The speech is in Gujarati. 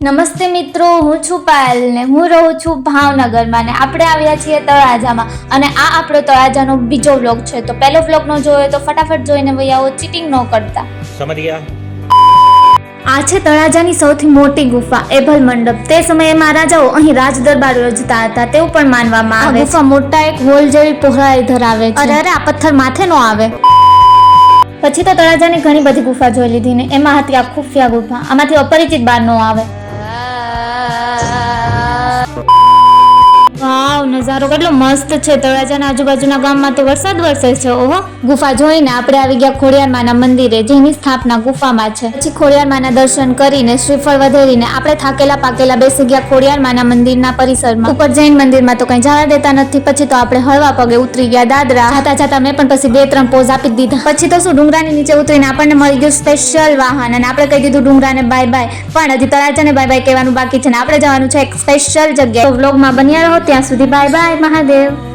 નમસ્તે મિત્રો, હું છું પાયલ ને હું રહું છું ભાવનગરમાં ને આપણે આવ્યા છીએ તળાજામાં અને આ આપણો તળાજાનો બીજો વ્લોગ છે. તો પહેલો વ્લોગ નો જોયો તો ફટાફટ જોઈને વહી આવો, ચીટિંગ ન કરતા. સમજ ગયા? આ છે તળાજાની સૌથી મોટી ગુફા એભલ મંડપ. તે સમયે મહારાજાઓ અહીં રાજ દરબાર યોજતા હતા તેવું પણ માનવામાં આવે. ગુફા મોટા એક હોલ જેવી પહોળાઈ ધરાવે છે. અરે આ પથ્થર માથે નો આવે. પછી તો તળાજાની ઘણી બધી ગુફા જોઈ લીધી ને એમાં હતી આ ખુફિયા ગુફા. આમાંથી અપરિચિત બહાર નો આવે. વાવ, નજારો કેટલો મસ્ત છે. તળાજાના આજુબાજુના ગામમાં તો વરસાદ વરસે છે. ઓહો, ગુફા જોઈને આપણે આવી ગયા ખોડિયારમાંના મંદિરે, જેની સ્થાપના ગુફામાં છે. પછી ખોડિયારમાંના દર્શન કરીને શ્રીફળ વધેરીને આપણે થાકેલા પાકેલા બેસી ગયા ખોડિયારમાંના મંદિરના પરિસરમાં. ઉપર જૈન મંદિરમાં તો કઈ જવા દેતા નથી. પછી તો આપણે હળવા પગે ઉતરી ગયા દાદરા. જાતા જાતા મેં પણ પછી 2-3 પોઝ આપી દીધા. પછી તો શું, ડુંગરાની નીચે ઉતરીને આપણને મળી ગયું સ્પેશિયલ વાહન અને આપણે કહી દીધું ડુંગરાને બાય બાય. પણ હજી તળાજાને બાય બાય કહેવાનું બાકી છે ને આપણે જવાનું છે એક સ્પેશિયલ જગ્યાએ. તો વ્લોગમાં બન્યા રહો ત્યાં સુધી. Bye bye, Mahadev.